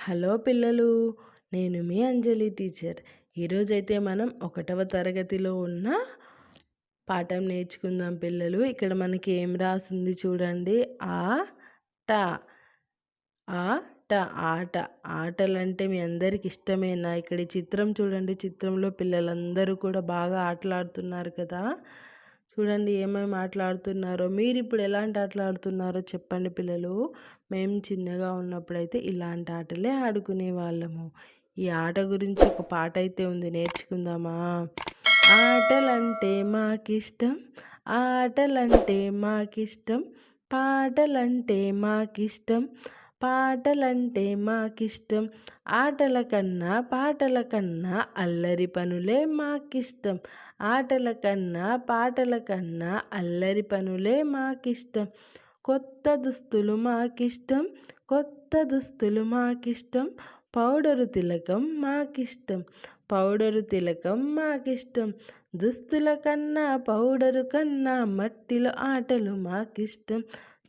Hello పిల్లలు, నేను మీ అంజలి teacher. ఈరోజైతే మనం 1వ తరగతిలో ఉన్న పాఠం నేర్చుకుందాం పిల్లలు. ఇక్కడ మనకి ఏం రాసింది చూడండి. ఆట ఆట ఆట ఆటలంటే మీ అందరికి ఇష్టమేనా? ఇక్కడ ఈ చిత్రం చూడండి. చిత్రంలో పిల్లలందరూ కూడా బాగా ఆటలాడుతున్నారు కదా. చూడండి ఏమేమి ఆటలాడుతున్నారో. మీరు ఇప్పుడు ఎలాంటి ఆటలు ఆడుతున్నారో చెప్పండి పిల్లలు. మేము చిన్నగా ఉన్నప్పుడైతే ఇలాంటి ఆటలే ఆడుకునే వాళ్ళము. ఈ ఆట గురించి ఒక పాట అయితే ఉంది, నేర్చుకుందామా? ఆటలంటే మాకిష్టం, ఆటలంటే మాకిష్టం, పాటలంటే మాకిష్టం, పాటలంటే మాకిష్టం, ఆటల కన్నా పాటల కన్నా అల్లరి పనులే మాకిష్టం, ఆటల కన్నా పాటల కన్నా అల్లరి పనులే మాకిష్టం, కొత్త దుస్తులు మాకిష్టం, కొత్త దుస్తులు మాకిష్టం, పౌడరు తిలకం మాకిష్టం, పౌడరు తిలకం మాకిష్టం, దుస్తుల కన్నా పౌడరు కన్నా మట్టిలో ఆటలు మాకిష్టం,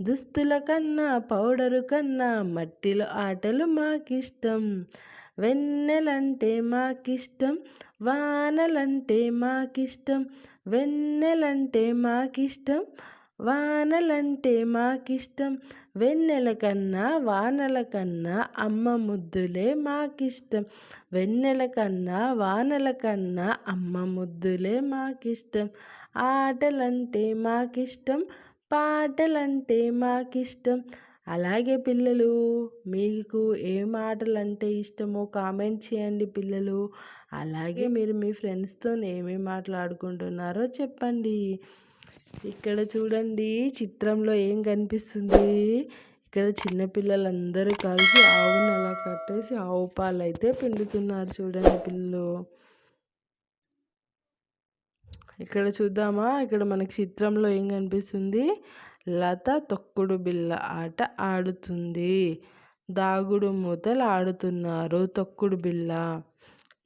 దుస్తుల కన్నా పౌడరు కన్నా మట్టిలో ఆటలు మాకిష్టం, వెన్నెలంటే మాకిష్టం, వానలంటే మాకిష్టం, వెన్నెలంటే మాకిష్టం, వానలంటే మాకిష్టం, వెన్నెల కన్నా వానల కన్నా అమ్మ ముద్దులే మాకిష్టం, వెన్నెల కన్నా వానల కన్నా అమ్మ ముద్దులే మాకిష్టం, ఆటలంటే మాకిష్టం, పాటలంటే మాకిష్టం. అలాగే పిల్లలు, మీకు ఏం ఆటలంటే ఇష్టమో కామెంట్ చేయండి పిల్లలు. అలాగే మీరు మీ ఫ్రెండ్స్తో ఏమేమి మాట్లాడుకుంటున్నారో చెప్పండి. ఇక్కడ చూడండి చిత్రంలో ఏం కనిపిస్తుంది. ఇక్కడ చిన్నపిల్లలందరూ కలిసి ఆవును అలా కట్టేసి ఆవు పాలు అయితే పిండుతున్నారు. చూడండి పిల్లలు. ఇక్కడ చూద్దామా, ఇక్కడ మనకి చిత్రంలో ఏం కనిపిస్తుంది. లత తొక్కుడు బిళ్ళ ఆట ఆడుతుంది, దాగుడు మూతలు ఆడుతున్నారు. తొక్కుడు బిళ్ళ,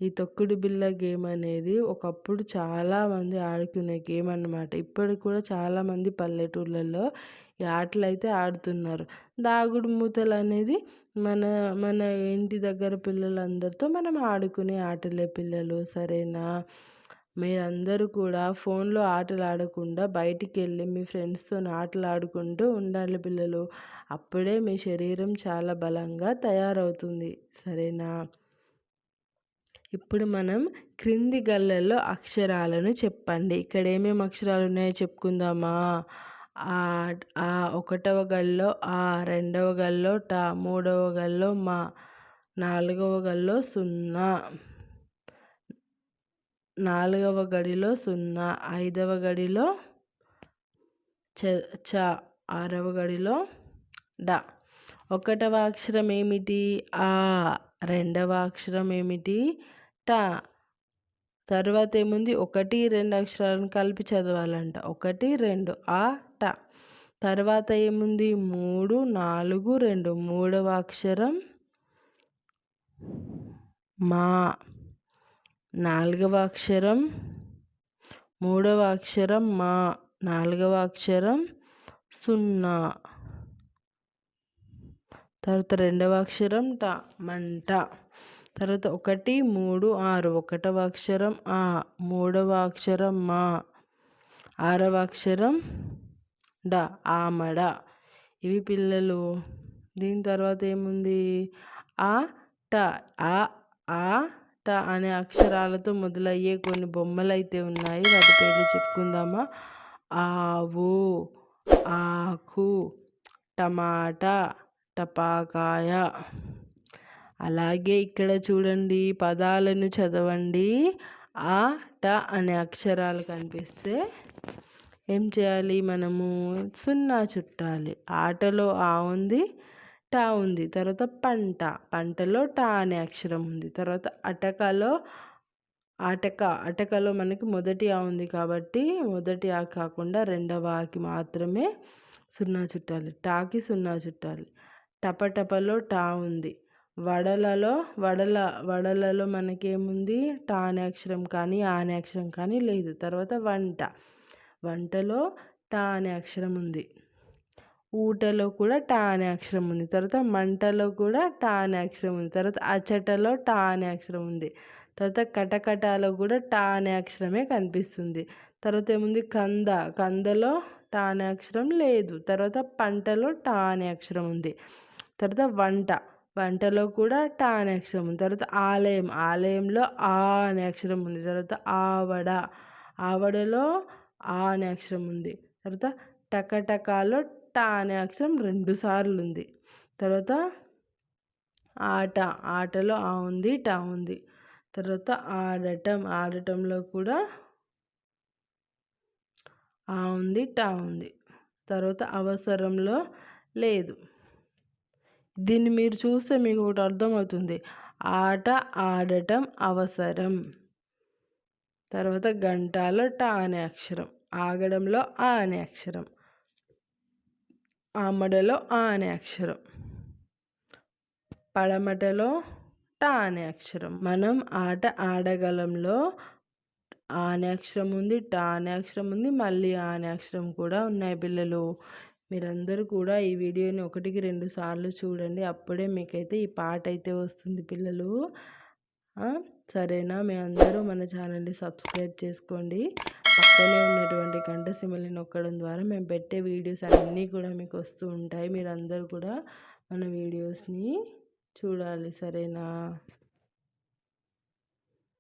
ఈ తొక్కుడు బిళ్ళ గేమ్ అనేది ఒకప్పుడు చాలామంది ఆడుకునే గేమ్ అన్నమాట. ఇప్పటికి కూడా చాలామంది పల్లెటూళ్ళల్లో ఈ ఆటలు అయితే ఆడుతున్నారు. దాగుడు మూతలు అనేది మన మన ఇంటి దగ్గర పిల్లలందరితో మనం ఆడుకునే ఆటలే పిల్లలు, సరేనా? మీరందరూ కూడా ఫోన్లో ఆటలు ఆడకుండా బయటికి వెళ్ళి మీ ఫ్రెండ్స్తో ఆటలు ఆడుకుంటూ ఉండాలి పిల్లలు. అప్పుడే మీ శరీరం చాలా బలంగా తయారవుతుంది, సరేనా? ఇప్పుడు మనం క్రింది గళ్ళల్లో అక్షరాలను చెప్పండి. ఇక్కడ ఏమేమి అక్షరాలు ఉన్నాయో చెప్పుకుందామా? ఆ 1వ గల్లో ఆ, 2వ గల్లో ట, 3వ గల్లో మా, 4వ గల్లో 0, 4వ గడిలో 0, 5వ గడిలో చ, 6వ గడిలో డ. 1వ అక్షరం ఏమిటి? ఆ. 2వ అక్షరం ఏమిటి? ట. తర్వాత ఏముంది? 1, 2 అక్షరాలను కలిపి చదవాలంట. 1, 2 ఆ ట. తర్వాత ఏముంది? 3, 4, 2. 3వ అక్షరం మా. 4వ అక్షరం, 3వ అక్షరం మా, 4వ అక్షరం 0. తర్వాత 2వ అక్షరం ట, మంట. తర్వాత 1, 3, 6. 1వ అక్షరం ఆ, 3వ అక్షరం మా, 6వ అక్షరం డ, ఆమడ. ఇవి పిల్లలు. దీని తర్వాత ఏముంది? ఆ ట. ఆ ట అనే అక్షరాలతో మొదలయ్యే కొన్ని బొమ్మలు అయితే ఉన్నాయి. వాటి పేర్లు చెప్పుకుందామా? ఆవు, ఆకు, టమాటా, టపాకాయ. అలాగే ఇక్కడ చూడండి, పదాలను చదవండి. ఆ ట అనే అక్షరాలు కనిపిస్తే ఏం చేయాలి? మనము 0 చుట్టాలి. ఆటలో ఆ ఉంది, టా ఉంది. తర్వాత పంట, పంటలో టా అనే అక్షరం ఉంది. తర్వాత అటకలో మనకి మొదటి ఆ ఉంది కాబట్టి మొదటి ఆ కాకుండా 2వ ఆకి మాత్రమే 0 చుట్టాలి. టాకి 0 చుట్టాలి. టపటపలో టా ఉంది. వడలలో మనకేముంది? టా అనే అక్షరం కానీ ఆ అనే అక్షరం కానీ లేదు. తర్వాత వంటలో టా అనే అక్షరం ఉంది. ఊటలో కూడా టా అనే అక్షరం ఉంది. తర్వాత మంటలో కూడా టా అనే అక్షరం ఉంది. తర్వాత అచటలో టా అనే అక్షరం ఉంది. తర్వాత కటకటాలో కూడా టా అనే అక్షరమే కనిపిస్తుంది. తర్వాత ఏముంది కందలో టా అనే అక్షరం లేదు. తర్వాత పంటలో టా అనే అక్షరం ఉంది. తర్వాత వంటలో కూడా టా అనే అక్షరం ఉంది. తర్వాత ఆలయంలో ఆ అనే అక్షరం ఉంది. తర్వాత ఆవడలో ఆ అనే అక్షరం ఉంది. తర్వాత టకటకాలో టా అనే అక్షరం 2 సార్లు ఉంది. తర్వాత ఆటలో ఆ ఉంది, టా ఉంది. తర్వాత ఆడటంలో కూడా ఆ ఉంది, టా ఉంది. తర్వాత అవసరంలో లేదు. దీన్ని మీరు చూస్తే మీకు ఒకటి అర్థమవుతుంది. ఆట ఆడటం అవసరం. తర్వాత గంటలో టా అనే అక్షరం, ఆగడంలో ఆ అనే అక్షరం, ఆమడలో ఆ అనే అక్షరం, పడమటలో టా అనే అక్షరం. మనం ఆట ఆడగలంలో ఆ అనే అక్షరం ఉంది, టా అనే అక్షరం ఉంది, మళ్ళీ ఆ అనే అక్షరం కూడా ఉన్నాయి పిల్లలు. మీరందరూ కూడా ఈ వీడియోని 1-2 సార్లు చూడండి. అప్పుడే మీకైతే ఈ పాట అయితే వస్తుంది పిల్లలు. సరేనా? మీ అందరూ మన ఛానల్ని సబ్స్క్రైబ్ చేసుకోండి. పక్కనే ఉన్నటువంటి గంట సింబల్ని నొక్కడం ద్వారా మేము పెట్టే వీడియోస్ అన్నీ కూడా మీకు వస్తూ ఉంటాయి. మీరందరూ కూడా మన వీడియోస్ని చూడాలి. సరేనా?